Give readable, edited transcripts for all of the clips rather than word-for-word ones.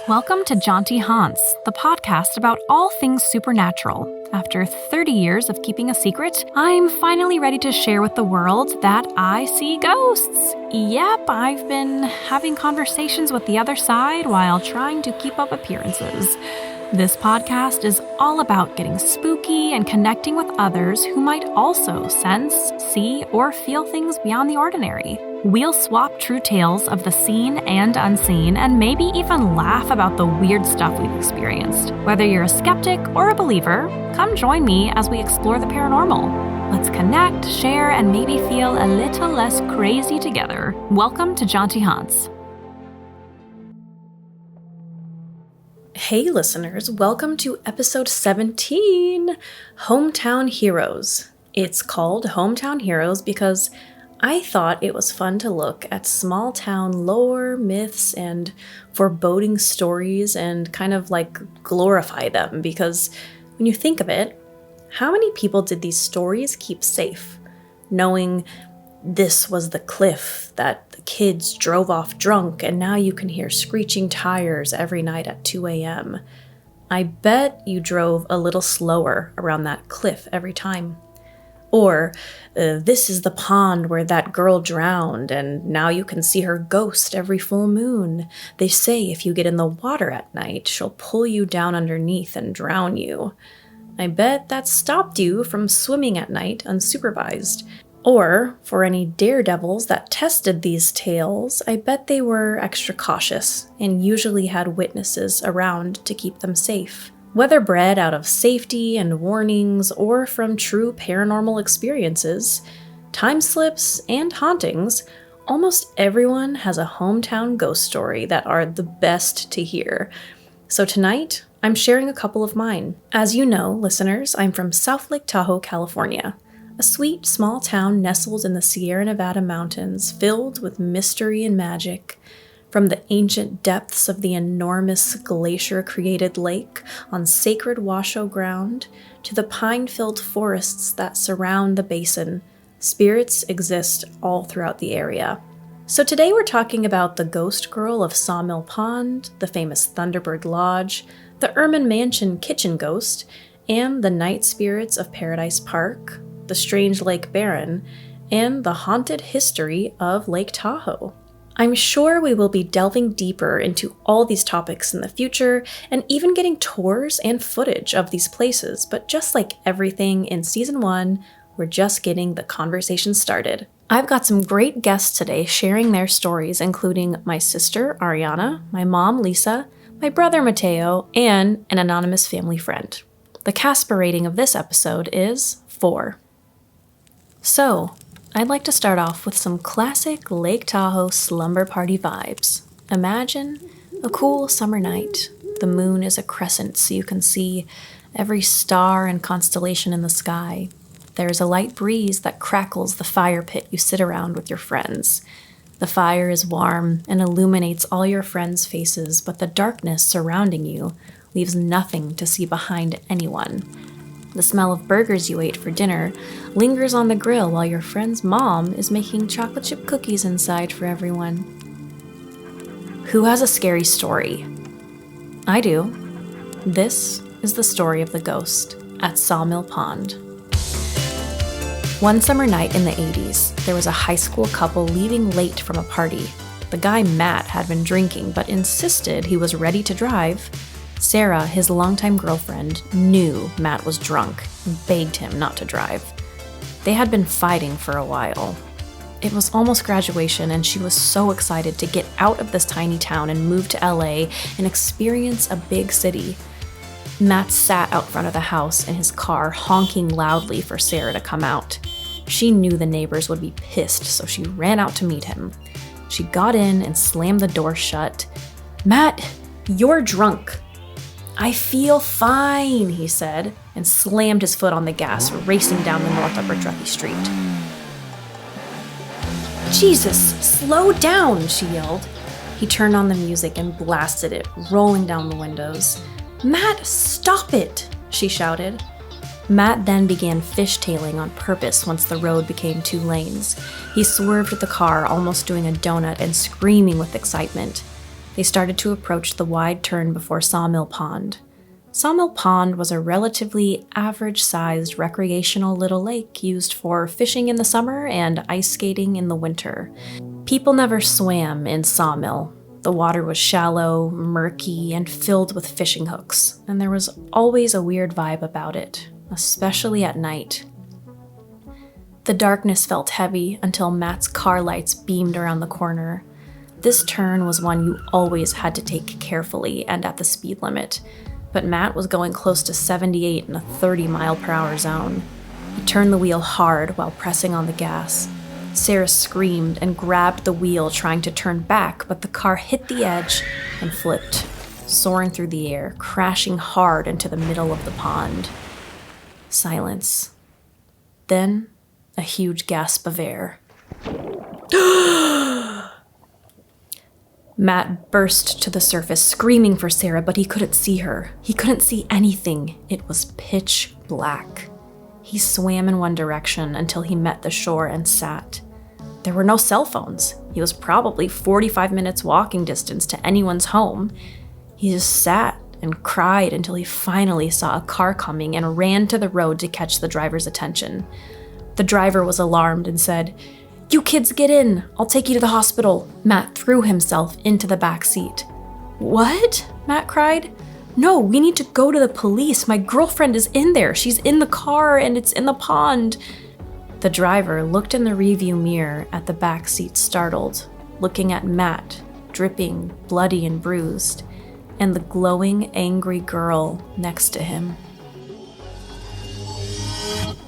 Welcome to Jaunty Haunts, the podcast about all things supernatural. After 30 years of keeping a secret, I'm finally ready to share with the world that I see ghosts. Yep, I've been having conversations with the other side while trying to keep up appearances. This podcast is all about getting spooky and connecting with others who might also sense, see, or feel things beyond the ordinary. We'll swap true tales of the seen and unseen, and maybe even laugh about the weird stuff we've experienced. Whether you're a skeptic or a believer, come join me as we explore the paranormal. Let's connect, share, and maybe feel a little less crazy together. Welcome to Jaunty Haunts. Hey listeners, welcome to episode 17, Hometown Heroes. It's called Hometown Heroes because I thought it was fun to look at small town lore, myths, and foreboding stories and kind of like glorify them, because when you think of it, how many people did these stories keep safe, knowing this was the cliff that the kids drove off drunk and now you can hear screeching tires every night at 2 a.m. I bet you drove a little slower around that cliff every time. Or, this is the pond where that girl drowned and now you can see her ghost every full moon. They say if you get in the water at night, she'll pull you down underneath and drown you. I bet that stopped you from swimming at night unsupervised. Or, for any daredevils that tested these tales, I bet they were extra cautious and usually had witnesses around to keep them safe. Whether bred out of safety and warnings or from true paranormal experiences, time slips, and hauntings, almost everyone has a hometown ghost story that are the best to hear. So tonight, I'm sharing a couple of mine. As you know, listeners, I'm from South Lake Tahoe, California, a sweet small town nestled in the Sierra Nevada mountains, filled with mystery and magic. From the ancient depths of the enormous glacier-created lake on sacred Washoe ground to the pine-filled forests that surround the basin, spirits exist all throughout the area. So today we're talking about the ghost girl of Sawmill Pond, the famous Thunderbird Lodge, the Ermine Mansion kitchen ghost, and the night spirits of Paradise Park, the strange Lake Barren, and the haunted history of Lake Tahoe. I'm sure we will be delving deeper into all these topics in the future and even getting tours and footage of these places, but just like everything in season 1, we're just getting the conversation started. I've got some great guests today sharing their stories, including my sister, Ariana, my mom, Lisa, my brother, Mateo, and an anonymous family friend. The CASPER rating of this episode is 4. So, I'd like to start off with some classic Lake Tahoe slumber party vibes. Imagine a cool summer night. The moon is a crescent so you can see every star and constellation in the sky. There's a light breeze that crackles the fire pit you sit around with your friends. The fire is warm and illuminates all your friends' faces, but the darkness surrounding you leaves nothing to see behind anyone. The smell of burgers you ate for dinner lingers on the grill while your friend's mom is making chocolate chip cookies inside for everyone. Who has a scary story? I do. This is the story of the ghost at Sawmill Pond. One summer night in the 80s, there was a high school couple leaving late from a party. The guy Matt had been drinking but insisted he was ready to drive. Sarah, his longtime girlfriend, knew Matt was drunk and begged him not to drive. They had been fighting for a while. It was almost graduation, and she was so excited to get out of this tiny town and move to LA and experience a big city. Matt sat out front of the house in his car, honking loudly for Sarah to come out. She knew the neighbors would be pissed, so she ran out to meet him. She got in and slammed the door shut. "Matt, you're drunk." "I feel fine," he said, and slammed his foot on the gas, racing down the North Upper Truckee Street. "Jesus, slow down," she yelled. He turned on the music and blasted it, rolling down the windows. "Matt, stop it," she shouted. Matt then began fishtailing on purpose once the road became 2 lanes. He swerved the car, almost doing a donut and screaming with excitement. They started to approach the wide turn before Sawmill Pond. Sawmill Pond was a relatively average-sized recreational little lake used for fishing in the summer and ice skating in the winter. People never swam in Sawmill. The water was shallow, murky, and filled with fishing hooks, and there was always a weird vibe about it, especially at night. The darkness felt heavy until Matt's car lights beamed around the corner. This turn was one you always had to take carefully and at the speed limit, but Matt was going close to 78 in a 30-mile-per-hour zone. He turned the wheel hard while pressing on the gas. Sarah screamed and grabbed the wheel, trying to turn back, but the car hit the edge and flipped, soaring through the air, crashing hard into the middle of the pond. Silence. Then, a huge gasp of air. Matt burst to the surface, screaming for Sarah, but he couldn't see her. He couldn't see anything. It was pitch black. He swam in one direction until he met the shore and sat. There were no cell phones. He was probably 45 minutes walking distance to anyone's home. He just sat and cried until he finally saw a car coming and ran to the road to catch the driver's attention. The driver was alarmed and said, "You kids get in. I'll take you to the hospital." Matt threw himself into the back seat. "What?" Matt cried. "No, we need to go to the police. My girlfriend is in there. She's in the car and it's in the pond." The driver looked in the rearview mirror at the back seat, startled, looking at Matt, dripping, bloody and bruised, and the glowing, angry girl next to him.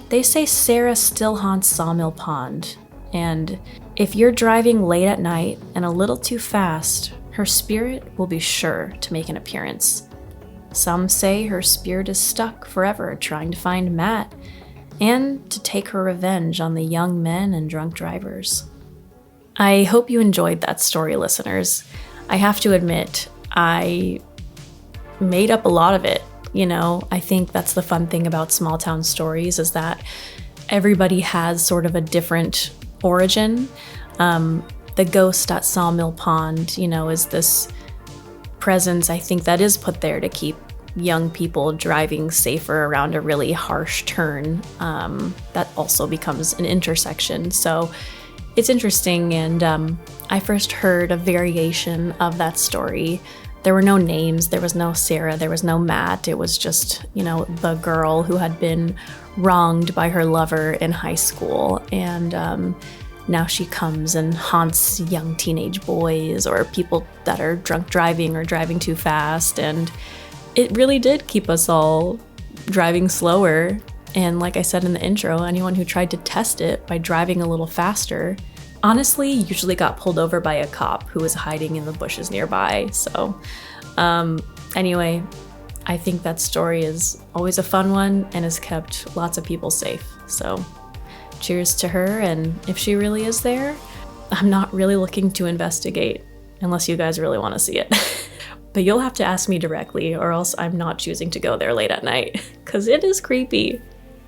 They say Sarah still haunts Sawmill Pond, and if you're driving late at night and a little too fast, her spirit will be sure to make an appearance. Some say her spirit is stuck forever trying to find Matt and to take her revenge on the young men and drunk drivers. I hope you enjoyed that story, listeners. I have to admit, I made up a lot of it. I think that's the fun thing about small town stories, is that everybody has sort of a different origin. The ghost at Sawmill Pond, is this presence, I think, that is put there to keep young people driving safer around a really harsh turn that also becomes an intersection. So it's interesting, and I first heard a variation of that story. There were no names, there was no Sarah, there was no Matt. It was just, the girl who had been wronged by her lover in high school, and now she comes and haunts young teenage boys or people that are drunk driving or driving too fast. And it really did keep us all driving slower. And like I said in the intro, anyone who tried to test it by driving a little faster, honestly, usually got pulled over by a cop who was hiding in the bushes nearby. So anyway, I think that story is always a fun one and has kept lots of people safe. So cheers to her, and if she really is there, I'm not really looking to investigate unless you guys really want to see it. But you'll have to ask me directly, or else I'm not choosing to go there late at night, because it is creepy.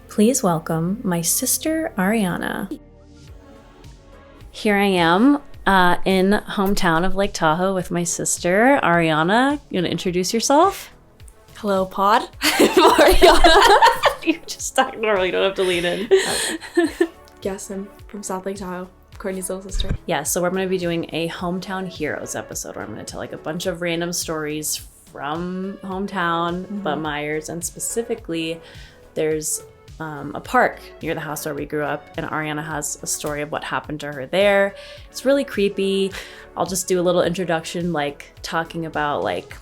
Please welcome my sister, Ariana. Here I am in hometown of Lake Tahoe with my sister, Ariana. You want to introduce yourself? Hello, pod. I'm Ariana. You just talk normally, you don't have to lean in. Yes, I'm from South Lake Tahoe, Courtney's little sister. Yeah, so we're going to be doing a Hometown Heroes episode where I'm going to tell a bunch of random stories from hometown, Bud Myers, and specifically there's a park near the house where we grew up, and Ariana has a story of what happened to her there. It's really creepy. I'll just do a little introduction, talking about Lake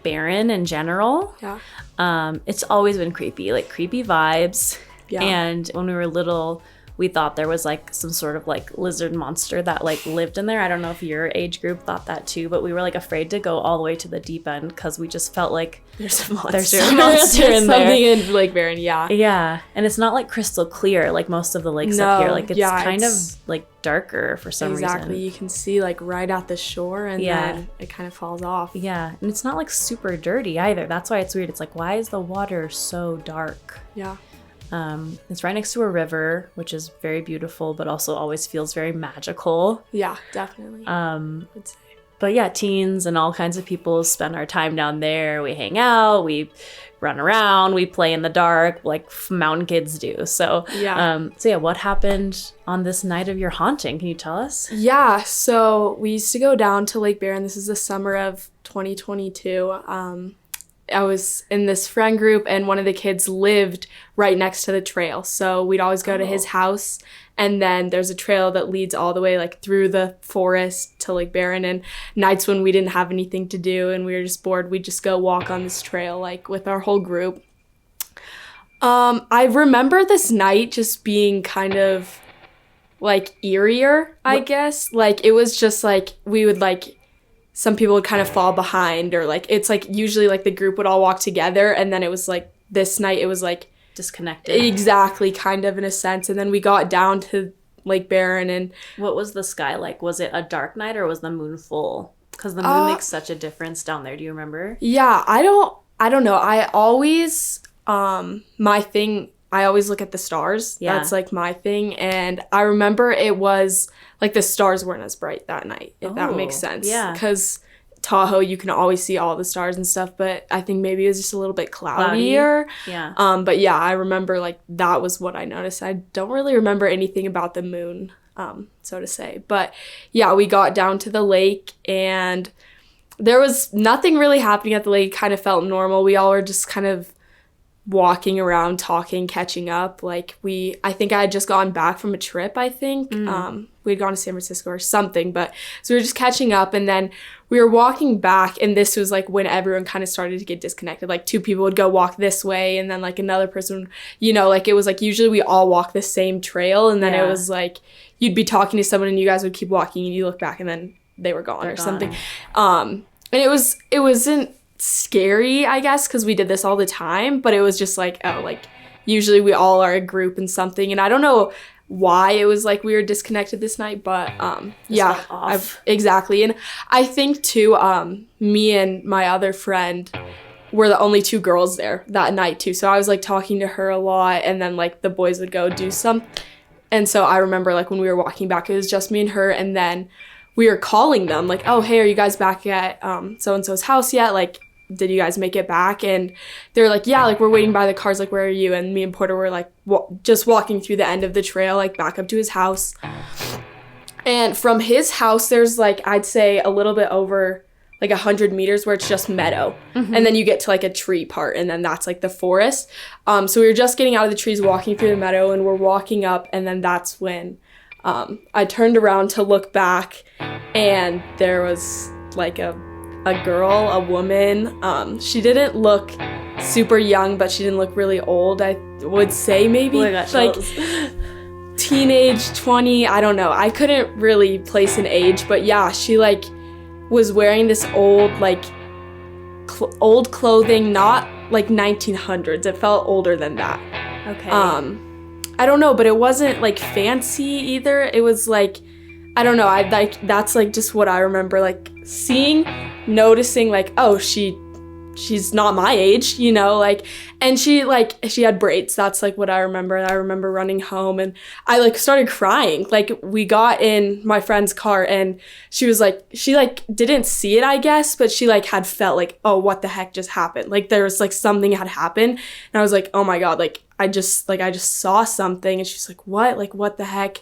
Barron in general. Yeah. It's always been creepy, creepy vibes. Yeah. And when we were little, we thought there was some sort of lizard monster that lived in there. I don't know if your age group thought that too, but we were afraid to go all the way to the deep end because we just felt like there's a monster. There's a monster in there. Something in Lake Barron, yeah. Yeah, and it's not crystal clear like most of the lakes up here. It's kind of darker for some reason. Exactly, you can see right at the shore, and then it kind of falls off. Yeah, and it's not super dirty either. That's why it's weird. It's why is the water so dark? Yeah. It's right next to a river, which is very beautiful, but also always feels very magical. Yeah, definitely. But But yeah, teens and all kinds of people spend our time down there. We hang out, we run around, we play in the dark like mountain kids do. So yeah, what happened on this night of your haunting? Can you tell us? Yeah, so we used to go down to Lake Barron. This is the summer of 2022. I was in this friend group, and one of the kids lived right next to the trail. So we'd always go to his house, and then there's a trail that leads all the way like through the forest to Lake Barron. And nights when we didn't have anything to do and we were just bored, we'd just go walk on this trail like with our whole group. I remember this night just being kind of like eerier, I guess. Like it was just like we would like some people would kind of fall behind, or like it's like usually like the group would all walk together, and then it was like this night it was like disconnected. Exactly, kind of in a sense. And then we got down to Lake Barron. And what was the sky like? Was it a dark night or was the moon full? Because the moon makes such a difference down there. Do you remember? Yeah, I don't know. I always my thing, I always look at the stars. Yeah. That's like my thing. And I remember it was like the stars weren't as bright that night, if that makes sense. Yeah. Because Tahoe, you can always see all the stars and stuff, but I think maybe it was just a little bit cloudier. Yeah. But yeah, I remember like that was what I noticed. I don't really remember anything about the moon, so to say. But yeah, we got down to the lake and there was nothing really happening at the lake. It kind of felt normal. We all were just kind of walking around, talking, catching up. Like I think I had just gone back from a trip, I think. We'd gone to San Francisco or something, but so we were just catching up, and then we were walking back, and this was like when everyone kind of started to get disconnected. Like two people would go walk this way, and then like another person, like it was like usually we all walk the same trail, and then it was like you'd be talking to someone and you guys would keep walking and you look back and then they were gone. Something. And it wasn't scary, I guess, because we did this all the time, but it was just like, oh, like usually we all are a group in something, and I don't know why it was like we were disconnected this night, but exactly. And I think too, me and my other friend were the only two girls there that night too, so I was like talking to her a lot, and then like the boys would go do some, and so I remember like when we were walking back, it was just me and her, and then we were calling them like, oh hey, are you guys back at so-and-so's house yet? Like, did you guys make it back? And they're like, yeah, like we're waiting by the cars, like where are you? And me and Porter were like just walking through the end of the trail, like back up to his house. And from his house there's like, I'd say a little bit over like 100 meters where it's just meadow. And then you get to like a tree part, and then that's like the forest. So we were just getting out of the trees, walking through the meadow, and we're walking up, and then that's when I turned around to look back, and there was like a girl, a woman. She didn't look super young, but she didn't look really old. I would say maybe like teenage, 20, I don't know. I couldn't really place an age, but yeah, she like was wearing this old like old clothing, not like 1900s. It felt older than that. Okay. I don't know, but it wasn't like fancy either. It was like, I don't know, I like that's like just what I remember like seeing, noticing like, oh, she's not my age, like, and she had braids. That's like what I remember. I remember running home and I like started crying. Like we got in my friend's car and she was like, she like didn't see it, I guess, but she like had felt like, oh, what the heck just happened? Like there was like something had happened, and I was like, oh my God, like I just saw something. And she's like, what? Like what the heck?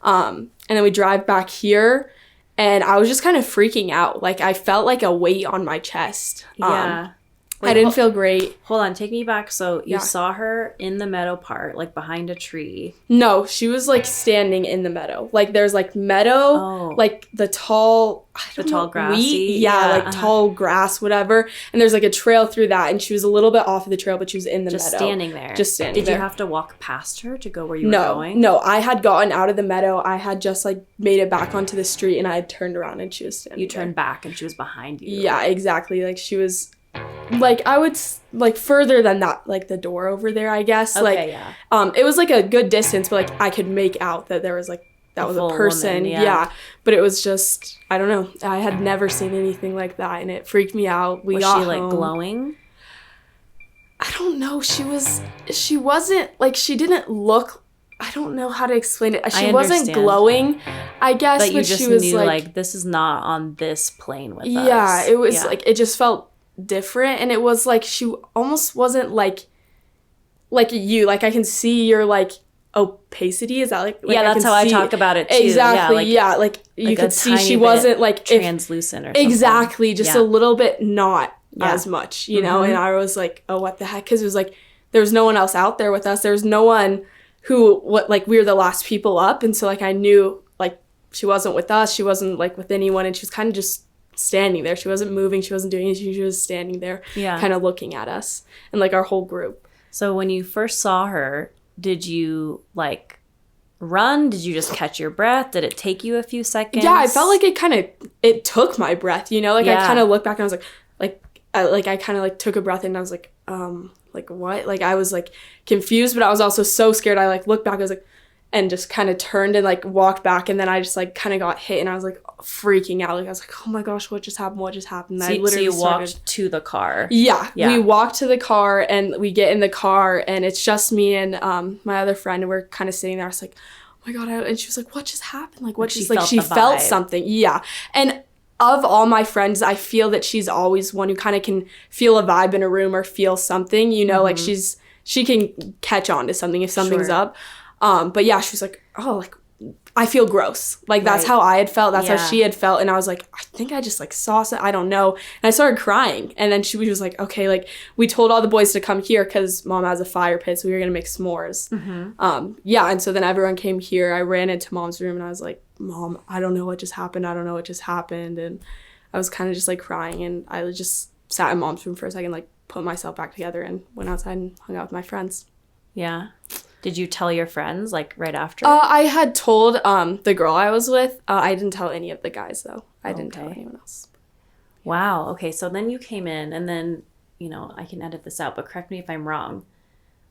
And then we drive back here, and I was just kind of freaking out. Like, I felt like a weight on my chest. Yeah. I didn't feel great. Hold on, take me back. So you saw her in the meadow part, like behind a tree. No, she was like standing in the meadow. Like there's like meadow, like the tall grassy. Wheat. Yeah, tall grass, whatever. And there's like a trail through that, and she was a little bit off of the trail, but she was in the meadow. Just standing there. Did you have to walk past her to go where you were going? No, I had gotten out of the meadow. I had just like made it back onto the street, and I had turned around and she was standing You turned back and she was behind you. Yeah, exactly. Like she was like, I would like further than that, like the door over there, I guess. Okay, like, yeah. It was like a good distance, but like I could make out that there was like, that was a person. Woman, yeah. But it was just, I don't know. I had never seen anything like that, and it freaked me out. Was she like glowing? I don't know. She wasn't like, she didn't look I don't know how to explain it. She I wasn't understand. glowing, I guess, But you just she was knew, like, this is not on this plane with us. Yeah, it was like, it just felt different, and it was like she almost wasn't like you. Like, I can see your, like, opacity. Is that like yeah, that's how I talk about it too. Exactly. Yeah, like you could see she wasn't like translucent or something. Exactly, just a little bit not as much, you know. And I was like, oh, what the heck? Because it was like there was no one else out there with us. There was no one who we were the last people up, and so like I knew like she wasn't with us. She wasn't like with anyone, and she was kind of just standing there. She wasn't moving. She wasn't doing anything. She was standing there, kind of looking at us and like our whole group. So when you first saw her, did you like run? Did you just catch your breath? Did it take you a few seconds? Yeah, I felt like it took my breath, you know? Like I kind of looked back and I was like I kind of like took a breath and I was like what? Like I was like confused, but I was also so scared. I like looked back, I was like, and just kind of turned and like walked back, and then I just like kind of got hit and I was like freaking out. Like I was like, oh my gosh, what just happened? What just happened? So, you walked to the car. Yeah, we walked to the car and we get in the car and it's just me and my other friend, and we're kind of sitting there. I was like, oh my God. And she was like, what just happened? Like what just like she felt something. Yeah. And of all my friends, I feel that she's always one who kind of can feel a vibe in a room or feel something, you know, like she can catch on to something if something's up. But yeah, she was like, oh, like, I feel gross. Like, that's how I had felt. That's how she had felt. And I was like, I think I just, like, saw something. I don't know. And I started crying. And then she was like, okay, like, we told all the boys to come here because Mom has a fire pit, so we were going to make s'mores. Yeah, and so then everyone came here. I ran into Mom's room, and I was like, Mom, I don't know what just happened. I don't know what just happened. And I was kind of just, like, crying. And I just sat in Mom's room for a second, like, put myself back together and went outside and hung out with my friends. Yeah. Did you tell your friends, like, right after? I had told the girl I was with. I didn't tell any of the guys, though. I didn't tell anyone else. Wow. Okay, so then you came in, and then, you know, I can edit this out, but correct me if I'm wrong.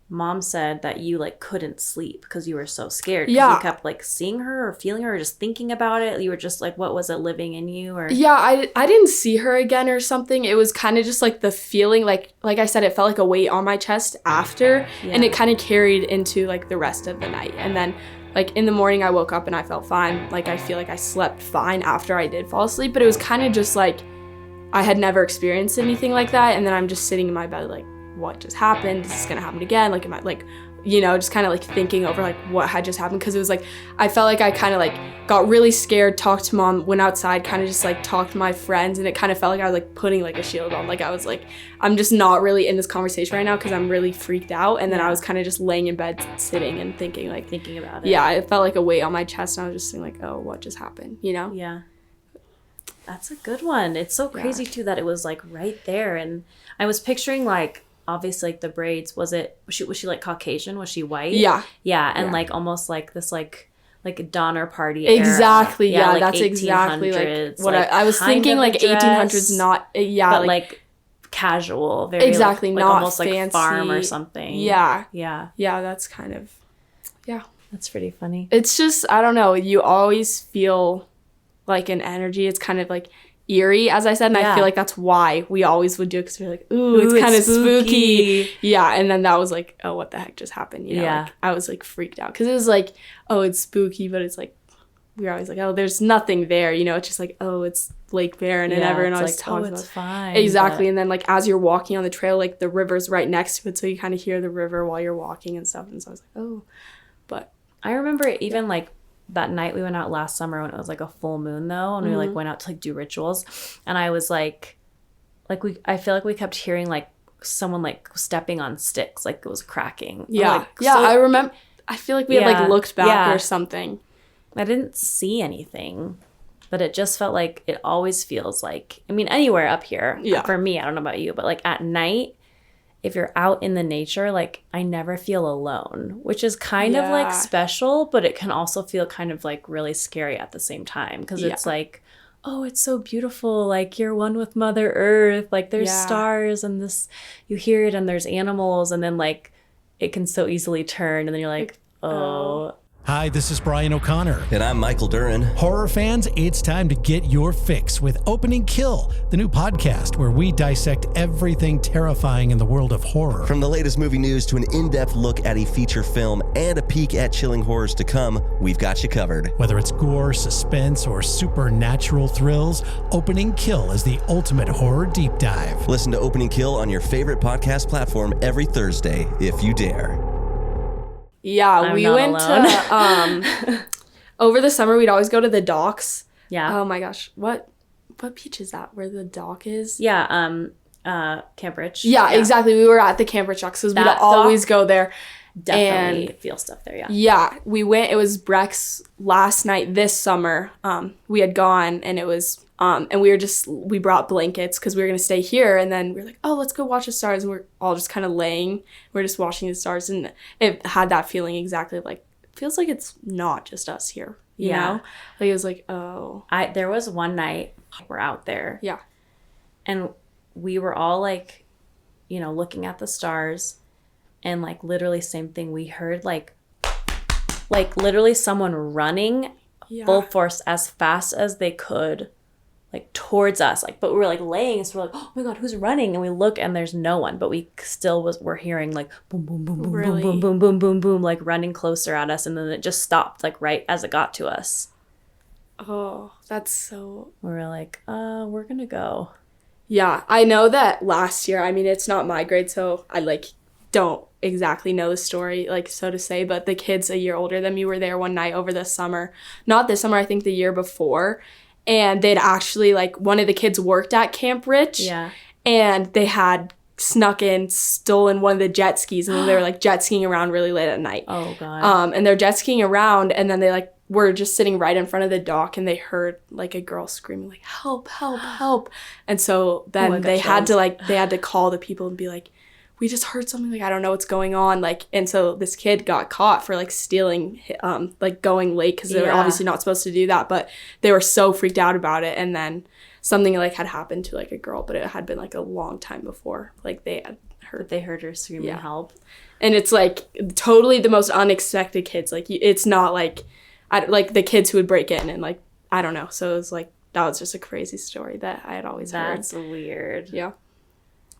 Mom said that you, like, couldn't sleep because you were so scared. Yeah. You kept, like, seeing her or feeling her or just thinking about it. You were just, like, what was it, living in you? Or yeah, I didn't see her again or something. It was kind of just, like, the feeling, like I said, it felt like a weight on my chest after. Yeah. And it kind of carried into, like, the rest of the night. And then, like, in the morning, I woke up and I felt fine. Like, I feel like I slept fine after I did fall asleep. But it was kind of just, like, I had never experienced anything like that. And then I'm just sitting in my bed, like, what just happened? Is this gonna happen again? Like, am I like, you know, just kind of like thinking over like what had just happened, because it was like I felt like I kind of like got really scared, talked to Mom, went outside, kind of just like talked to my friends, and it kind of felt like I was like putting like a shield on. Like I was like, I'm just not really in this conversation right now because I'm really freaked out. And then I was kind of just laying in bed sitting and thinking about it. Yeah, it felt like a weight on my chest, and I was just thinking like, oh, what just happened, you know? Yeah. That's a good one. It's so crazy too that it was like right there. And I was picturing like, obviously, like the braids, was she like Caucasian? Was she white? Yeah. Yeah, and like almost like this like Donner Party exactly era. Yeah, like that's exactly like what I was thinking, like 1800s, not but like casual, very exactly, like not almost fancy. Like farm or something. Yeah. That's kind of that's pretty funny. It's just, I don't know, you always feel like an energy. It's kind of like eerie, as I said, and I feel like that's why we always would do it, because we're like, ooh, it's kind of spooky. Yeah, and then that was like, oh, what the heck just happened? You know, like, I was like freaked out because it was like, oh, it's spooky, but it's like we were always like, oh, there's nothing there, you know. It's just like, oh, it's Lake Barron, and everyone always talks about it's fine. Exactly, but... and then like as you're walking on the trail, like the river's right next to it, so you kind of hear the river while you're walking and stuff. And so I was like, oh, but I remember even like that night we went out last summer when it was like a full moon though, and we like went out to like do rituals, and I was like I feel like we kept hearing like someone like stepping on sticks, like it was cracking. I remember. I feel like we had like looked back or something. I didn't see anything, but it just felt like, it always feels like, I mean, anywhere up here for me, I don't know about you, but like at night, if you're out in the nature, like I never feel alone, which is kind of like special, but it can also feel kind of like really scary at the same time, because it's like, oh, it's so beautiful, like you're one with Mother Earth, like there's stars and this, you hear it, and there's animals, and then like it can so easily turn, and then you're like, oh. Hi, this is Brian O'Connor. And I'm Michael Duran. Horror fans, it's time to get your fix with Opening Kill, the new podcast where we dissect everything terrifying in the world of horror. From the latest movie news to an in-depth look at a feature film and a peek at chilling horrors to come, we've got you covered. Whether it's gore, suspense, or supernatural thrills, Opening Kill is the ultimate horror deep dive. Listen to Opening Kill on your favorite podcast platform every Thursday, if you dare. Yeah, we went to over the summer. We'd always go to the docks. Yeah. Oh my gosh, what beach is that? Where the dock is? Yeah. Camp Rich. Yeah, exactly. We were at the Camp Rich docks, so we'd always go there. Definitely feel stuff there. Yeah. Yeah, we went. It was Breck's last night this summer. We had gone, and it was and we brought blankets because we were gonna stay here, and then we were like, oh, let's go watch the stars, and we're all just kind of laying. We're just watching the stars, and it had that feeling exactly like, feels like it's not just us here, you know? Like, it was like, oh. There was one night we're out there. Yeah. And we were all like, you know, looking at the stars, and like literally same thing. We heard like literally someone running full force as fast as they could, like towards us. Like, but we were like laying, so we're like, oh my God, who's running? And we look and there's no one, but we still we're hearing like boom, boom, boom, boom, Really? boom, boom, boom, boom, boom, like running closer at us. And then it just stopped like right as it got to us. Oh, that's so... We were like, we're gonna go. Yeah, I know that last year, I mean, it's not my grade, so I like don't exactly know the story, like, so to say, but the kids a year older than me were there one night over the summer. Not this summer, I think the year before. And they'd actually, like, one of the kids worked at Camp Rich. Yeah. And they had snuck in, stolen one of the jet skis, and then they were, like, jet skiing around really late at night. Oh, God. And they're jet skiing around, and then they, like, were just sitting right in front of the dock, and they heard, like, a girl screaming, like, help, help, help. And so then they had to call the people and be like, we just heard something, like, I don't know what's going on. Like, and so this kid got caught for, like, stealing, like, going late, because they were obviously not supposed to do that, but they were so freaked out about it. And then something, like, had happened to, like, a girl, but it had been, like, a long time before, like, they heard her screaming help. And it's, like, totally the most unexpected kids. Like, it's not, like, like, the kids who would break in, and, like, I don't know. So it was, like, that was just a crazy story that I had always heard. That's weird. Yeah.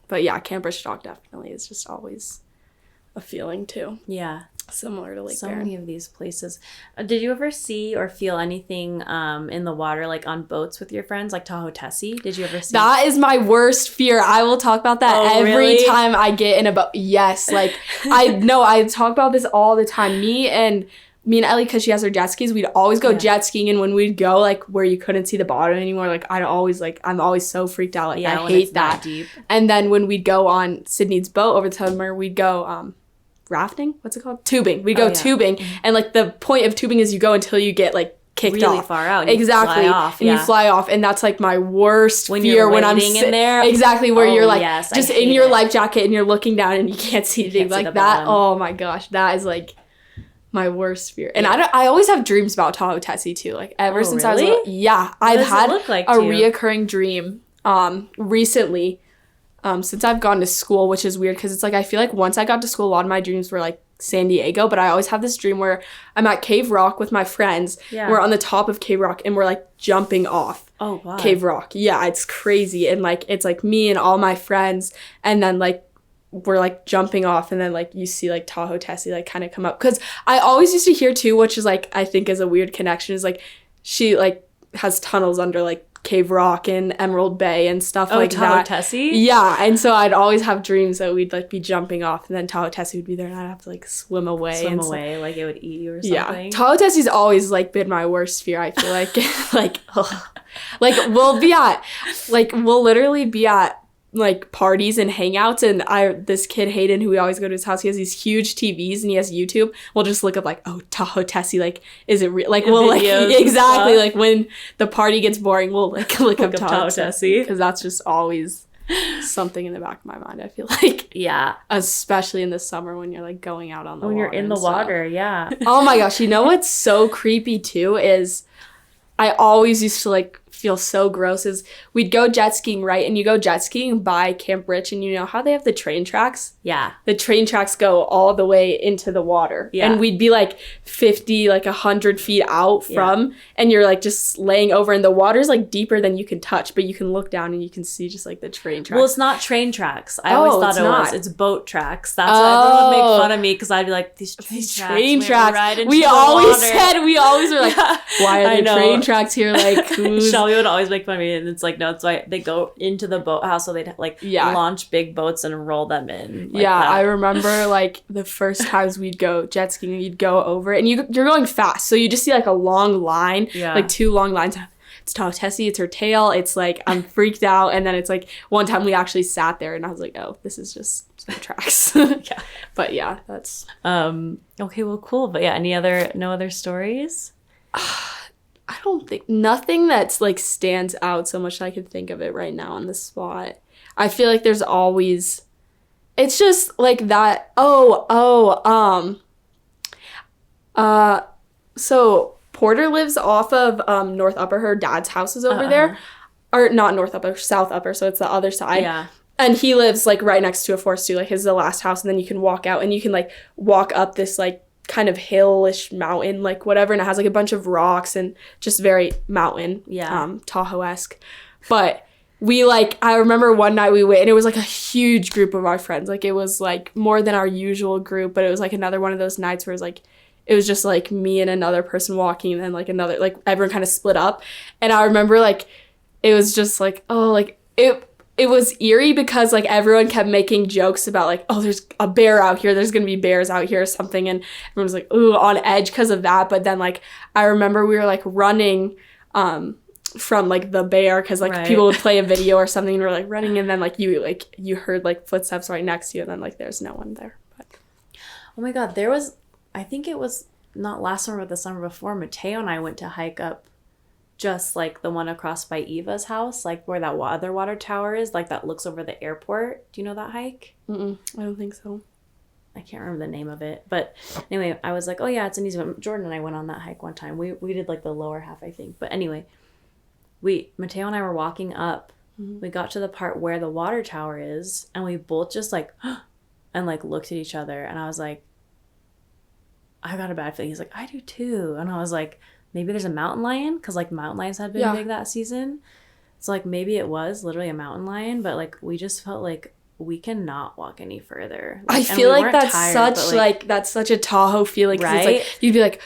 But yeah, Camp Rich Dock definitely is just always a feeling too. Yeah. Similar to Lake So Barron. many of these places. Did you ever see or feel anything in the water, like on boats with your friends, like Tahoe Tessie? Did you ever see? That is my worst fear. I will talk about that every time I get in a boat. Yes. Like, I talk about this all the time. Me and Ellie, because she has her jet skis, we'd always go jet skiing, and when we'd go, like, where you couldn't see the bottom anymore, like, I'm always so freaked out. Like, I hate that. Deep. And then when we'd go on Sydney's boat over the summer, we'd go rafting? What's it called? Tubing. We'd go tubing, and, like, the point of tubing is you go until you get, like, kicked really off. far out. Exactly. You fly off, and you fly off, and that's, like, my worst when fear you're when I'm in there. Exactly, where you're, like, just in your life jacket, and you're looking down, and you can't see anything. Like, that, oh, my gosh, that is, like, my worst fear. And I always have dreams about Tahoe Tessie too. Like, ever since I was little, I've had a reoccurring dream recently since I've gone to school, which is weird because it's like I feel like once I got to school, a lot of my dreams were like San Diego, but I always have this dream where I'm at Cave Rock with my friends. We're on the top of Cave Rock and we're like jumping off Cave Rock. Yeah, it's crazy. And like it's like me and all my friends, and then like we're like jumping off, and then like you see like Tahoe Tessie like kind of come up, because I always used to hear too, which is like I think is a weird connection, is like she like has tunnels under like Cave Rock and Emerald Bay and stuff like Tahoe that. Tessie? Yeah, and so I'd always have dreams that we'd like be jumping off, and then Tahoe Tessie would be there, and I'd have to like swim away, like it would eat you or something. Yeah, Tahoe Tessie's always like been my worst fear. I feel like like we'll literally be at like parties and hangouts, and this kid Hayden, who we always go to his house, he has these huge TVs and he has YouTube. We'll just look up like, oh, Tahoe Tessie, like, is it real? Like, we'll like exactly like when the party gets boring, we'll like look up Tahoe Tessie, because that's just always something in the back of my mind. I feel like, yeah, especially in the summer when you're like going out on the when water. You're in the water, yeah. Oh my gosh, you know what's so creepy too is I always used to like feel so gross is we'd go jet skiing, right? And you go jet skiing by Camp Rich, and you know how they have the train tracks? Yeah. The train tracks go all the way into the water. Yeah. And we'd be like 50, like 100 feet out from, and you're like just laying over, and the water's like deeper than you can touch, but you can look down and you can see just like the train tracks. Well, it's not train tracks. I always thought it was. It's boat tracks. That's why everyone would make fun of me, because I'd be like, these train tracks. We always were like, why are there train tracks here? Like, Shelby would always make fun of me, and it's like, no, it's why they go into the boathouse, so they'd like launch big boats and roll them in. Like that. I remember like the first times we'd go jet skiing, you'd go over it, and you're going fast, so you just see like a long line, like 2 long lines. It's Tessie, it's her tail. It's like, I'm freaked out. And then it's like, one time we actually sat there and I was like, oh, this is just some tracks. But yeah, that's... Okay, well, cool. But yeah, no other stories? I don't think... Nothing that's like stands out so much that I can think of it right now on the spot. I feel like there's always... It's just like that... So... Porter lives off of North Upper. Her dad's house is over there. Or not North Upper, South Upper, so it's the other side. Yeah. And he lives like right next to a forest too. Like his is the last house, and then you can walk out and you can like walk up this like kind of hillish mountain, like whatever, and it has like a bunch of rocks and just very mountain, Tahoe-esque. But we like, I remember one night we went, and it was like a huge group of our friends. Like it was like more than our usual group, but it was like another one of those nights where it was just like me and another person walking, and then like another, like everyone kind of split up. And I remember like it was just like, oh, like it was eerie because like everyone kept making jokes about like, oh, there's a bear out here, there's gonna be bears out here or something, and everyone was like, ooh, on edge because of that. But then like I remember we were like running from like the bear, because like people would play a video or something, and we're like running, and then like you heard like footsteps right next to you, and then like there's no one there. But oh my god, I think it was not last summer, but the summer before, Mateo and I went to hike up just like the one across by Eva's house, like where that other water tower is, like that looks over the airport. Do you know that hike? I don't think so. I can't remember the name of it. But anyway, I was like, oh yeah, it's an easy one. Jordan and I went on that hike one time. We did like the lower half, I think. But anyway, Mateo and I were walking up. We got to the part where the water tower is, and we both just like, and like looked at each other, and I was like, I got a bad feeling. He's like, I do too. And I was like, maybe there's a mountain lion, because like mountain lions had been big that season. So like maybe it was literally a mountain lion, but like we just felt like we cannot walk any further. Like, I feel like that's tired, such like that's such a Tahoe feeling, right? It's like, you'd be like,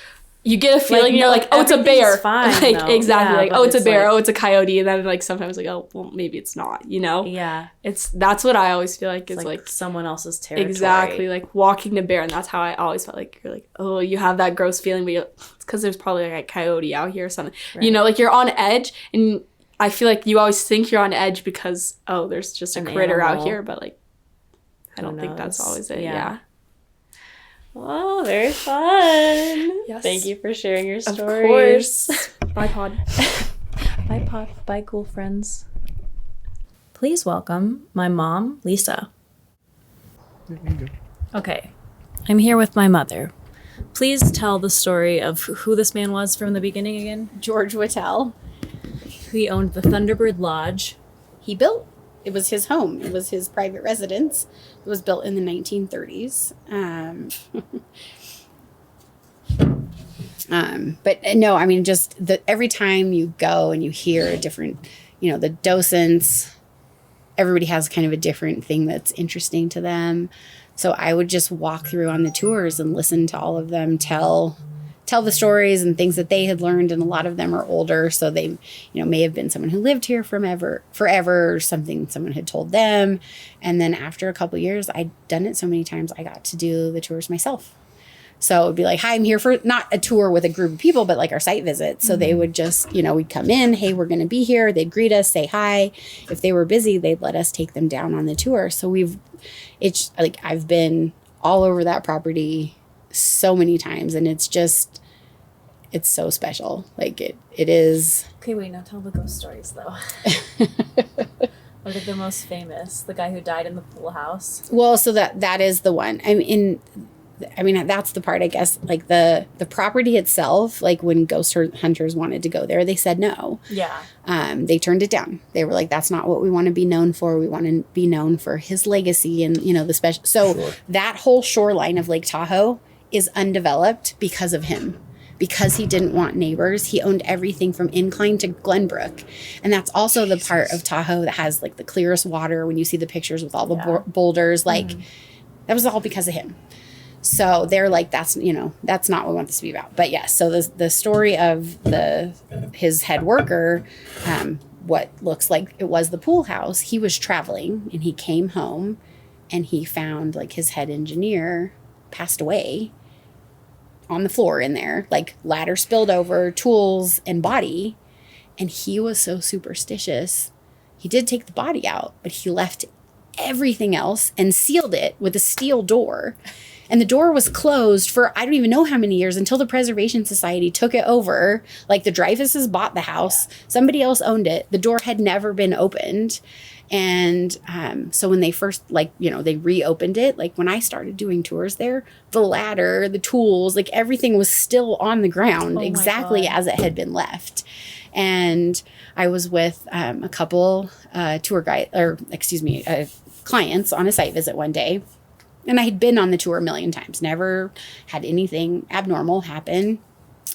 you get a feeling, like, you're like, oh, it's a bear. Fine, like though. Exactly, like, oh, it's a bear, like, oh, it's a coyote, and then like sometimes like, oh, well, maybe it's not, you know? Yeah. That's what I always feel like is like someone else's territory. Exactly, like walking the bear, and that's how I always felt like you're like, oh, you have that gross feeling, but it's because there's probably like a coyote out here or something. Right. You know, like you're on edge, and I feel like you always think you're on edge because, oh, there's just a critter out here, but like, I don't think that's always it. Yeah. Oh, very fun. Yes. Thank you for sharing your stories. Of course. Bye, pod. Bye, pod. Bye, cool friends. Please welcome my mom, Lisa. Okay. I'm here with my mother. Please tell the story of who this man was from the beginning again. George Whittle. He owned the Thunderbird Lodge. It was his home. It was his private residence. It was built in the 1930s. But no, I mean, just every time you go and you hear a different, the docents, everybody has kind of a different thing that's interesting to them. So I would just walk through on the tours and listen to all of them tell the stories and things that they had learned, and a lot of them are older, so they may have been someone who lived here forever or something someone had told them. And then after a couple of years, I'd done it so many times, I got to do the tours myself. So it would be like, hi, I'm here for not a tour with a group of people, but like our site visit. So they would just, we'd come in, hey, we're going to be here. They'd greet us, say hi. If they were busy, they'd let us take them down on the tour. So I've been all over that property so many times, and it's so special. Like it is. Okay, wait, now tell the ghost stories though. What are the most famous? The guy who died in the pool house? Well, so that is the one. I mean, I mean, that's the part, I guess, like the property itself, like when ghost hunters wanted to go there, they said no. Yeah. They turned it down. They were like, that's not what we want to be known for. We want to be known for his legacy and, you know, the special. So that whole shoreline of Lake Tahoe is undeveloped because of him. Because he didn't want neighbors, he owned everything from Incline to Glenbrook. And that's also the part of Tahoe that has like the clearest water. When you see the pictures with all the boulders, like that was all because of him. So they're like, that's, you know, that's not what we want this to be about. But yes, so the story of his head worker, what looks like it was the pool house, he was traveling and he came home and he found like his head engineer passed away on the floor in there, like ladder spilled over, tools and body. And he was so superstitious. He did take the body out, but he left everything else and sealed it with a steel door. And the door was closed for I don't even know how many years until the Preservation Society took it over. Like the Dreyfuses bought the house. Somebody else owned it. The door had never been opened. And so when they first, like, you know, they reopened it, like when I started doing tours there, the ladder, the tools, like everything was still on the ground exactly as it had been left. And I was with a couple clients on a site visit one day. And I had been on the tour a million times, never had anything abnormal happen.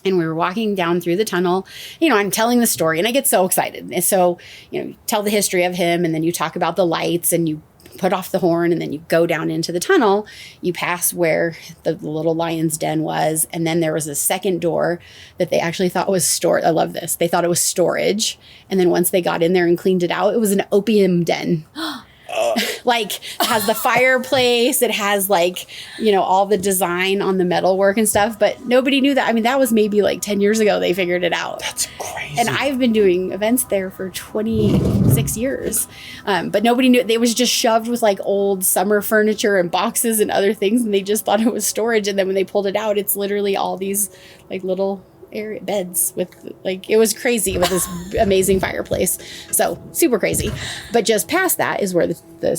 And we were walking down through the tunnel, you know, I'm telling the story and I get so excited. And so, you know, you tell the history of him and then you talk about the lights and you put off the horn and then you go down into the tunnel. You pass where the little lion's den was. And then there was a second door that they actually thought was storage. I love this. They thought it was storage. And then once they got in there and cleaned it out, it was an opium den. Like it has the fireplace, it has like, you know, all the design on the metalwork and stuff, but nobody knew that. I mean, that was maybe like 10 years ago they figured it out. That's crazy. And I've been doing events there for 26 years. But nobody knew. It was just shoved with like old summer furniture and boxes and other things. And they just thought it was storage. And then when they pulled it out, it's literally all these like little area beds with like, it was crazy with this amazing fireplace. So super crazy. But just past that is where the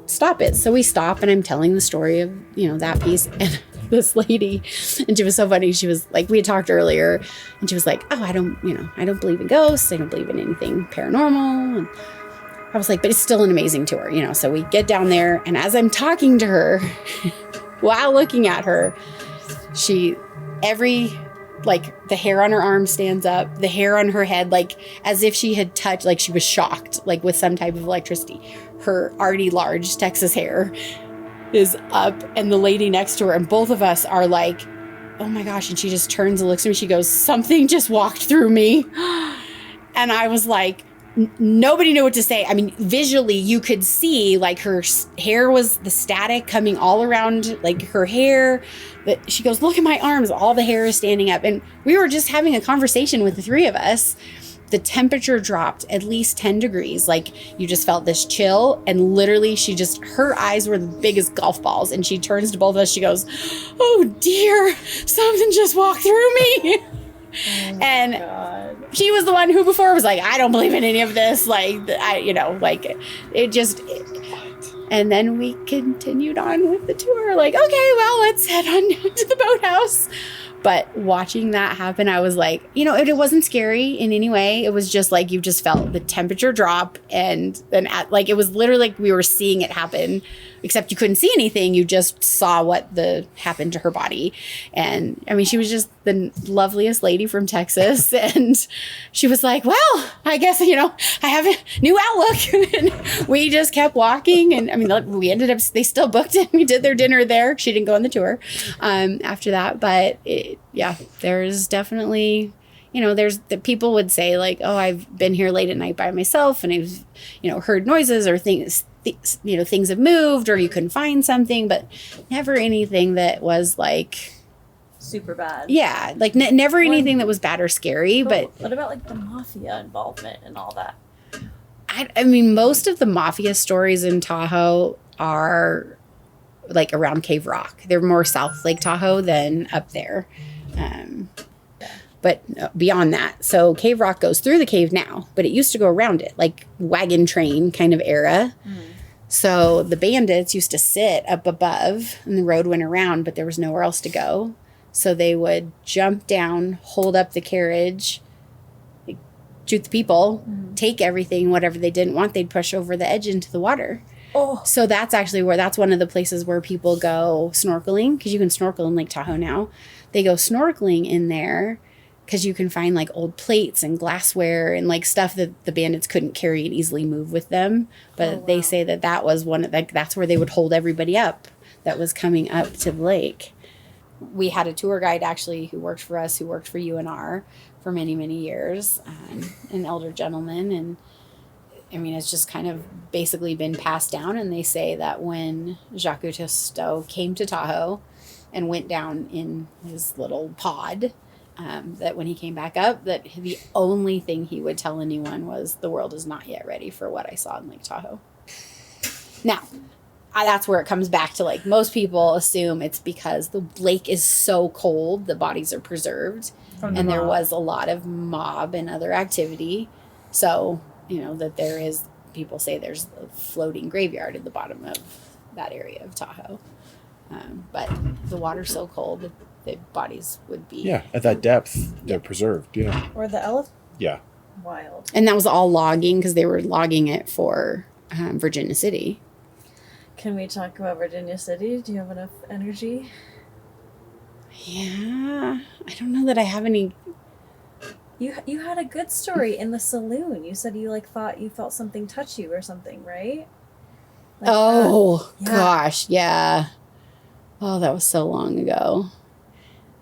stop is. So we stop and I'm telling the story of, you know, that piece. And this lady, and she was so funny. She was like, we had talked earlier and she was like, oh, I don't believe in ghosts. I don't believe in anything paranormal. And I was like, but it's still an amazing tour, you know? So we get down there and as I'm talking to her while looking at her, like the hair on her arm stands up, the hair on her head, like as if she had touched, like she was shocked, like with some type of electricity. Her already large Texas hair is up and the lady next to her and both of us are like, oh my gosh. And she just turns and looks at me. She goes, something just walked through me. And I was like, nobody knew what to say. I mean, visually you could see like her hair was the static coming all around like her hair. But she goes, look at my arms. All the hair is standing up. And we were just having a conversation with the three of us. The temperature dropped at least 10 degrees. Like you just felt this chill. And literally her eyes were the biggest golf balls. And she turns to both of us. She goes, oh dear, something just walked through me. And God. She was the one who before was like, I don't believe in any of this. Like, and then we continued on with the tour. Like, okay, well, let's head on down to the boathouse. But watching that happen, I was like, you know, it wasn't scary in any way. It was just like, you just felt the temperature drop. And then like, it was literally like we were seeing it happen, except you couldn't see anything. You just saw what happened to her body. And I mean, she was just the loveliest lady from Texas. And she was like, well, I guess, you know, I have a new outlook. And we just kept walking. And I mean, we ended up, they still booked it. We did their dinner there. She didn't go on the tour after that. But there's definitely, you know, people would say like, oh, I've been here late at night by myself and I've, you know, heard noises or things, you know, things have moved or you couldn't find something, but never anything that was like super bad. Yeah. Like never anything that was bad or scary, but what about like the mafia involvement and all that? I mean, most of the mafia stories in Tahoe are like around Cave Rock. They're more south Lake Tahoe than up there. But beyond that, so Cave Rock goes through the cave now, but it used to go around it, like wagon train kind of era. So the bandits used to sit up above and the road went around, but there was nowhere else to go. So they would jump down, hold up the carriage, like, shoot the people, take everything, whatever they didn't want, they'd push over the edge into the water. Oh. So that's one of the places where people go snorkeling, because you can snorkel in Lake Tahoe now. They go snorkeling in there because you can find like old plates and glassware and like stuff that the bandits couldn't carry and easily move with them. But they say that was that's where they would hold everybody up that was coming up to the lake. We had a tour guide actually who worked for us, who worked for UNR for many, many years, an elder gentleman. And I mean, it's just kind of basically been passed down. And they say that when Jacques Cousteau came to Tahoe and went down in his little pod, that when he came back up, that the only thing he would tell anyone was, the world is not yet ready for what I saw in Lake Tahoe. Now, that's where it comes back to, like, most people assume it's because the lake is so cold, the bodies are preserved, and there was a lot of mob and other activity. So, you know, that people say there's a floating graveyard at the bottom of that area of Tahoe. But the water's so cold that the bodies would be. Yeah, at that depth, they're preserved. Yeah. Or the elephant. Yeah. Wild. And that was all logging, because they were logging it for Virginia City. Can we talk about Virginia City? Do you have enough energy? Yeah, I don't know that I have any. You had a good story in the saloon. You said you thought you felt something touch you or something, right? Gosh, yeah. Oh, that was so long ago.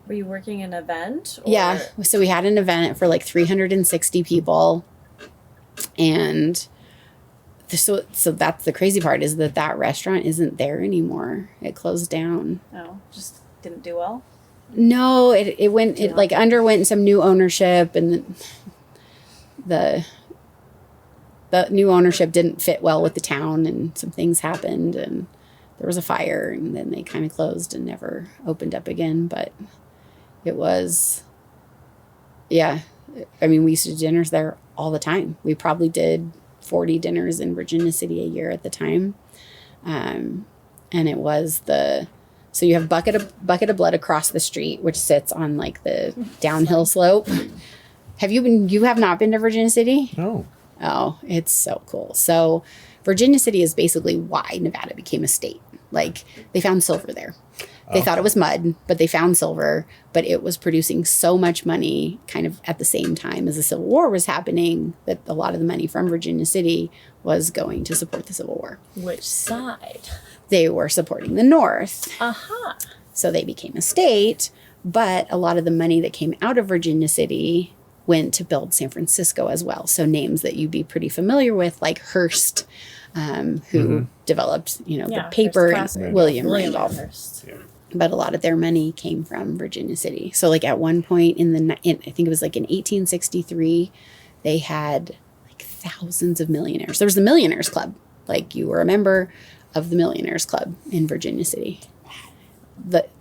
Were you working an event? Or? Yeah, so we had an event for like 360 people, and so that's the crazy part, is that restaurant isn't there anymore. It closed down. Oh, just didn't do well? No, it underwent some new ownership, and the new ownership didn't fit well with the town, and some things happened, and there was a fire, and then they kind of closed and never opened up again. But it was, yeah, I mean, we used to do dinners there all the time. We probably did 40 dinners in Virginia City a year at the time. And it was so you have bucket of blood across the street, which sits on like the downhill slope. You have not been to Virginia City? No. Oh, it's so cool. So Virginia City is basically why Nevada became a state. Like, they found silver there. They thought it was mud, but they found silver, but it was producing so much money kind of at the same time as the Civil War was happening, that a lot of the money from Virginia City was going to support the Civil War. Which side? They were supporting the North. Uh-huh. So they became a state, but a lot of the money that came out of Virginia City went to build San Francisco as well. So names that you'd be pretty familiar with, like Hearst, who developed, the paper, and William Randolph. Hearst. Yeah. But a lot of their money came from Virginia City. So like at one point I think it was like in 1863, they had like thousands of millionaires. There was the Millionaires Club. Like, you were a member of the Millionaires Club in Virginia City.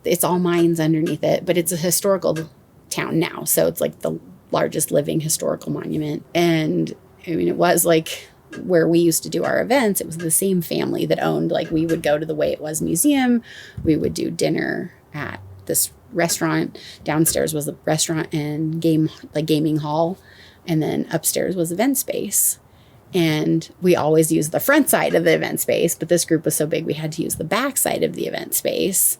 It's all mines underneath it, but it's a historical town now. So it's like the largest living historical monument. And I mean, it was like where we used to do our events, it was the same family that owned, like, we would go to the Way It Was Museum. We would do dinner at this restaurant. Downstairs was the restaurant and gaming hall. And then upstairs was event space. And we always used the front side of the event space, but this group was so big we had to use the back side of the event space.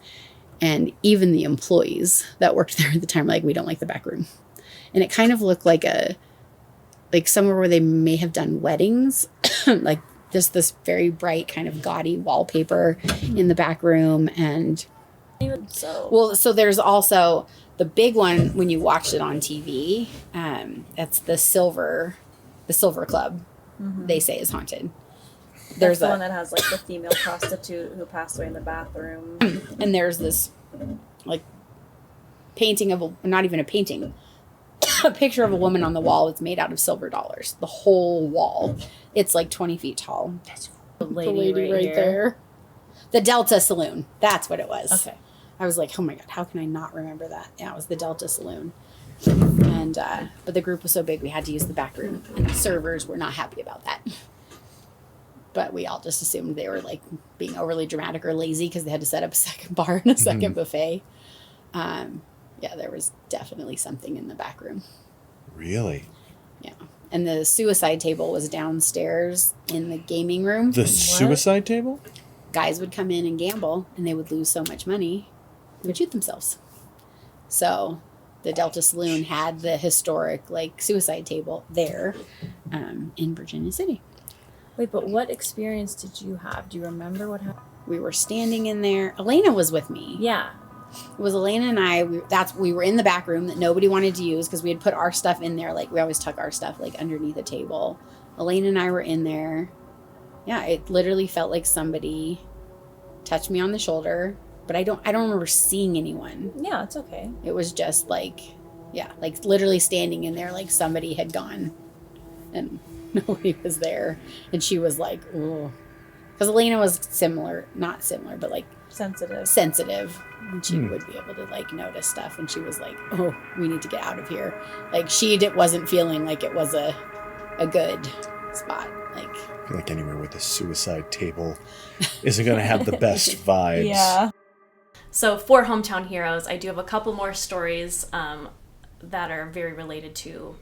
And even the employees that worked there at the time were like, we don't like the back room. And it kind of looked like somewhere where they may have done weddings, like just this very bright kind of gaudy wallpaper in the back room. And so there's also the big one when you watched it on TV. That's the Silver Club. Mm-hmm. They say is haunted. There's the one that has like the female prostitute who passed away in the bathroom. And there's this like painting of not even a painting, a picture of a woman on the wall. It's made out of silver dollars. The whole wall. It's like 20 feet tall. That's the lady right there. The Delta Saloon. That's what it was. Okay. I was like, oh my God, how can I not remember that? Yeah, it was the Delta Saloon. And but the group was so big we had to use the back room, and the servers were not happy about that. But we all just assumed they were like being overly dramatic or lazy because they had to set up a second bar and a second buffet. Yeah, there was definitely something in the back room. Really? Yeah. And the suicide table was downstairs in the gaming room. The suicide table? Guys would come in and gamble, and they would lose so much money, they would shoot themselves. So the Delta Saloon had the historic like suicide table there in Virginia City. Wait, but what experience did you have? Do you remember what happened? We were standing in there. Elena was with me. Yeah. It was Elena and I. We were in the back room that nobody wanted to use because we had put our stuff in there. Like we always tuck our stuff like underneath the table. Elena and I were in there. Yeah, it literally felt like somebody touched me on the shoulder, but I don't remember seeing anyone. Yeah, it's okay. It was just like, yeah, like literally standing in there like somebody had gone and nobody was there. And she was like, oh. Because Elena was not similar, but like sensitive. And she would be able to like notice stuff. And she was like, oh, we need to get out of here. Like wasn't feeling like it was a good spot. Like, I feel like anywhere with a suicide table isn't going to have the best vibes. Yeah. So for Hometown Heroes, I do have a couple more stories that are very related to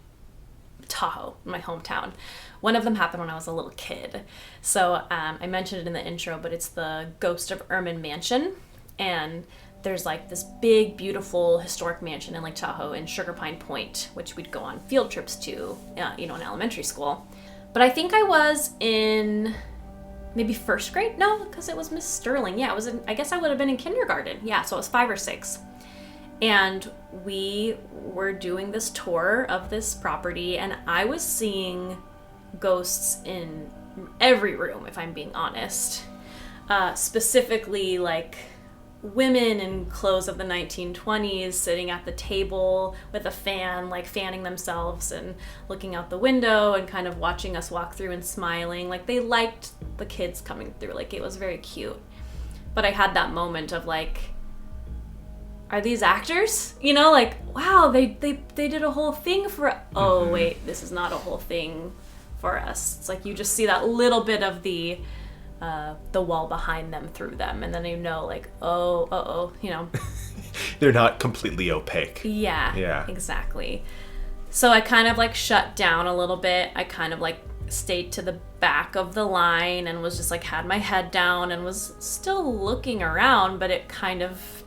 Tahoe, my hometown. One of them happened when I was a little kid. So I mentioned it in the intro, but it's the Ghost of Ermine Mansion. And there's like this big, beautiful, historic mansion in Lake Tahoe in Sugar Pine Point, which we'd go on field trips to, in elementary school. But I think I was in maybe first grade? No, because it was Miss Sterling. Yeah, I guess I would have been in kindergarten. Yeah, so I was 5 or 6. And we were doing this tour of this property, and I was seeing ghosts in every room, if I'm being honest. Specifically, like women in clothes of the 1920s sitting at the table with a fan, like fanning themselves and looking out the window and kind of watching us walk through and smiling. Like they liked the kids coming through. Like it was very cute. But I had that moment of like, are these actors? Like, wow, they did a whole thing for, oh wait, this is not a whole thing for us. It's like you just see that little bit of the wall behind them through them, and then like, oh, They're not completely opaque. Yeah, exactly. So I kind of like shut down a little bit. I kind of like stayed to the back of the line and was just like had my head down and was still looking around, but it kind of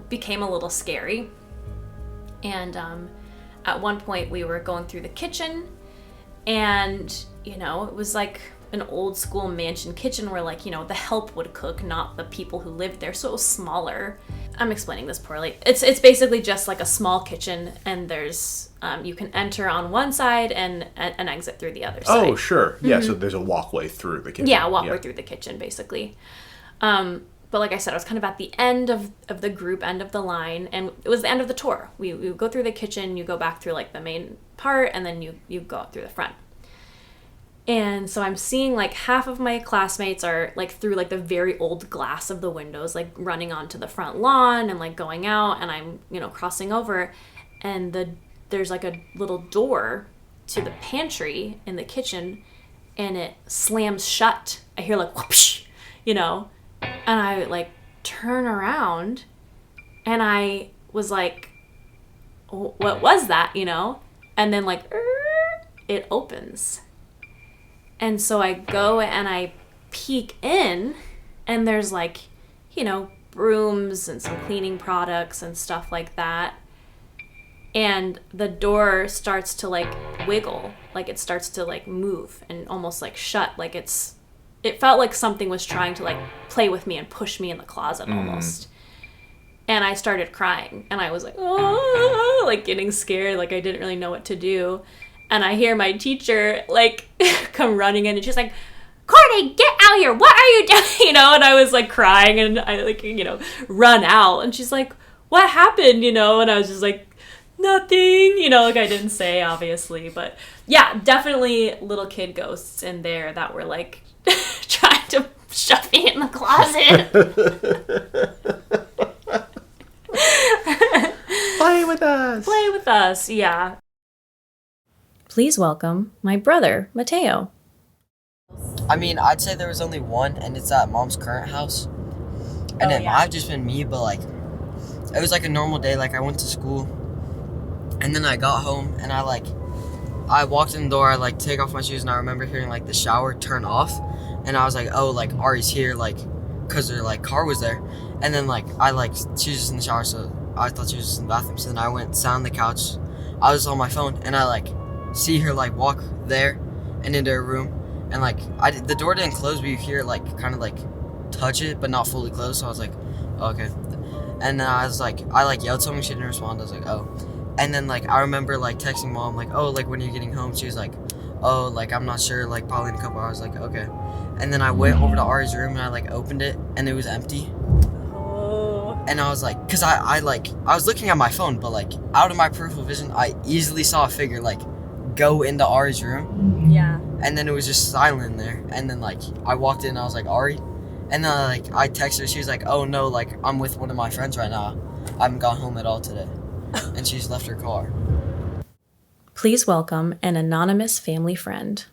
became a little scary. And at one point we were going through the kitchen, and it was like an old school mansion kitchen where like the help would cook, not the people who lived there, so it was smaller. I'm explaining this poorly. It's basically just like a small kitchen, and there's you can enter on one side and exit through the other side. Oh sure, yeah. So there's a walkway through the kitchen. Yeah, a walkway through the kitchen basically. But like I said, I was kind of at the end of the group, end of the line, and it was the end of the tour. We go through the kitchen, you go back through like the main part, and then you go out through the front. And so I'm seeing like half of my classmates are like through like the very old glass of the windows, like running onto the front lawn and like going out, and I'm, crossing over, and there's like a little door to the pantry in the kitchen, and it slams shut. I hear like whoosh, and I like turn around, and I was like, what was that, And then like it opens. And so I go and I peek in, and there's like, brooms and some cleaning products and stuff like that. And the door starts to like wiggle, like it starts to like move and almost like shut, like it felt like something was trying to like play with me and push me in the closet almost. And I started crying, and I was like, oh, like getting scared, like I didn't really know what to do. And I hear my teacher like come running in, and she's like, Courtney, get out here. What are you doing? And I was like crying, and I like, run out. And she's like, what happened? And I was just like, nothing, like I didn't say, obviously. But yeah, definitely little kid ghosts in there that were like trying to shove me in the closet. Play with us. Play with us, yeah. Please welcome my brother, Mateo. I mean, I'd say there was only one, and it's at Mom's current house. And it might have just been me, but, like, it was, like, a normal day. Like, I went to school, and then I got home, and I walked in the door, I, like, take off my shoes, and I remember hearing, like, the shower turn off. And I was like, oh, like, Ari's here, like, because her, like, car was there. And then, like, she was just in the shower, so I thought she was just in the bathroom. So then I went, sat on the couch. I was on my phone, and I, like, see her, like, walk there and into her room. And, like, the door didn't close, but you hear, like, kind of, like, touch it, but not fully closed. So I was like, oh, okay. And then I yelled something, she didn't respond. I was like, oh. And then, like, I remember, like, texting Mom, like, oh, like, when are you getting home? She was like, oh, like, I'm not sure, like, probably in a couple hours. Like, okay. And then I went over to Ari's room, and I, like, opened it, and it was empty. Oh. And I was like, because I was looking at my phone, but, like, out of my peripheral vision, I easily saw a figure, like, go into Ari's room. Yeah. And then it was just silent in there. And then, like, I walked in, and I was like, Ari? And then, like, I texted her. She was like, oh, no, like, I'm with one of my friends right now. I haven't gone home at all today. And she's left her car. Please welcome an anonymous family friend.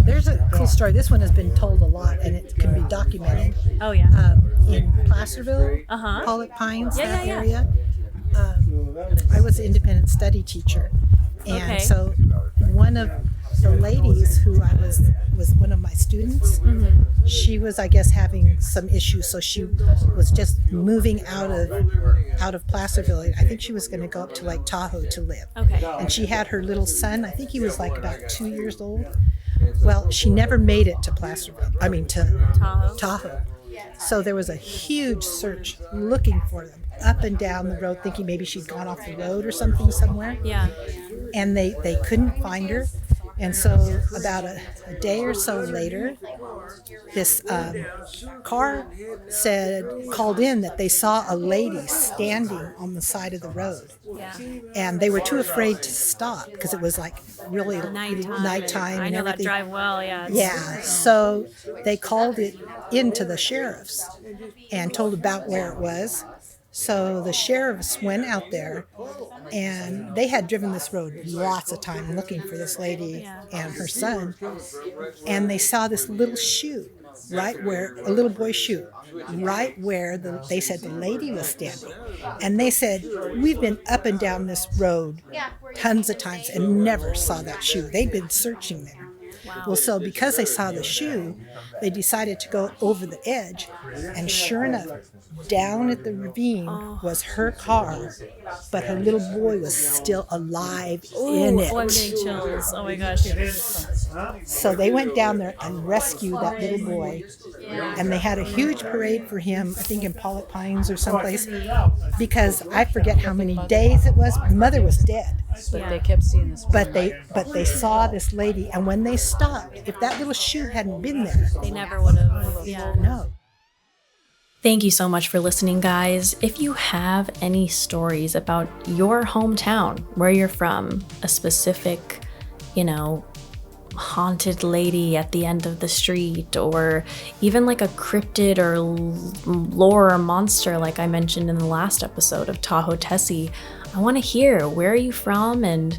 There's a cool story. This one has been told a lot, and it can be documented. Oh, yeah. In Placerville, Pollock Pines, that area. I was an independent study teacher. And so one of the ladies who I was one of my students, she was, I guess, having some issues. So she was just moving out of Placerville. I think she was going to go up to like Tahoe to live. Okay. And she had her little son. I think he was like about 2 years old. Well, she never made it to Tahoe. So there was a huge search looking for them up and down the road, thinking maybe she'd gone off the road or something somewhere. Yeah. And they couldn't find her. And so about a day or so later, this car called in that they saw a lady standing on the side of the road. Yeah. And they were too afraid to stop because it was like really nighttime. I and know everything. that drive well, yeah. Yeah, so they called it into the sheriffs and told about where it was. So the sheriffs went out there, and they had driven this road lots of time looking for this lady and her son, and they saw this little shoe, a little boy's shoe, right where they said the lady was standing. And they said, we've been up and down this road tons of times and never saw that shoe. They'd been searching there. Wow. Well, so because they saw the shoe, they decided to go over the edge, and sure enough, down at the ravine was her car, but her little boy was still alive in it. Oh, I'm getting chills. Oh my gosh. So they went down there and rescued that little boy, and they had a huge parade for him, I think in Pollock Pines or someplace, because I forget how many days it was. Mother was dead. But they kept seeing this. But they saw this lady, and when they stopped, if that little shoe hadn't been there, They never would have. Yeah. no. Thank you so much for listening, guys. If you have any stories about your hometown, where you're from, a specific, haunted lady at the end of the street, or even like a cryptid or lore or monster like I mentioned in the last episode of Tahoe Tessie, I want to hear, where are you from and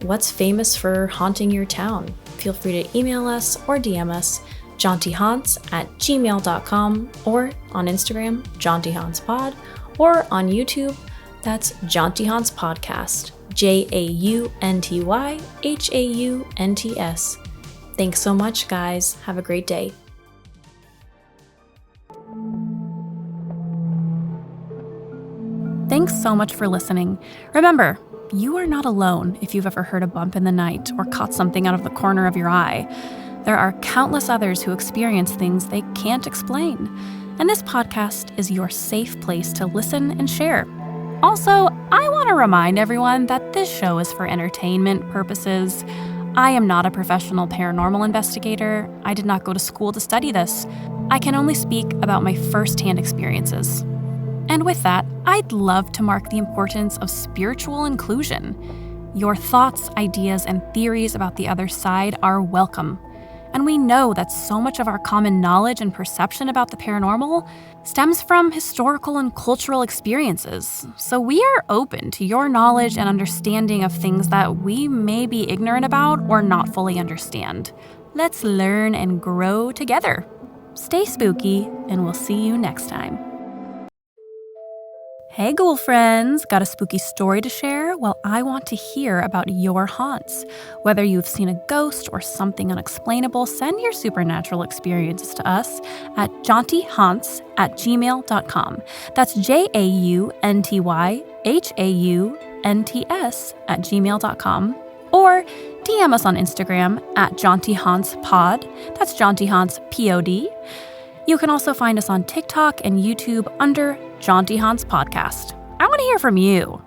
what's famous for haunting your town? Feel free to email us or DM us, jauntyhaunts@gmail.com, or on Instagram, jauntyhaunts.pod, or on YouTube, that's Jaunty Haunts Podcast, JAUNTYHAUNTS. Thanks so much, guys. Have a great day. Thanks so much for listening. Remember, you are not alone if you've ever heard a bump in the night or caught something out of the corner of your eye. There are countless others who experience things they can't explain. And this podcast is your safe place to listen and share. Also, I want to remind everyone that this show is for entertainment purposes. I am not a professional paranormal investigator. I did not go to school to study this. I can only speak about my firsthand experiences. And with that, I'd love to mark the importance of spiritual inclusion. Your thoughts, ideas, and theories about the other side are welcome. And we know that so much of our common knowledge and perception about the paranormal stems from historical and cultural experiences. So we are open to your knowledge and understanding of things that we may be ignorant about or not fully understand. Let's learn and grow together. Stay spooky, and we'll see you next time. Hey, ghoul friends! Got a spooky story to share? Well, I want to hear about your haunts. Whether you've seen a ghost or something unexplainable, send your supernatural experiences to us at jauntyhaunts@gmail.com. That's JAUNTYHAUNTS@gmail.com. Or DM us on Instagram at jauntyhaunts.pod. That's jauntyhaunts.pod. You can also find us on TikTok and YouTube under Jaunty Haunts Podcast. I want to hear from you.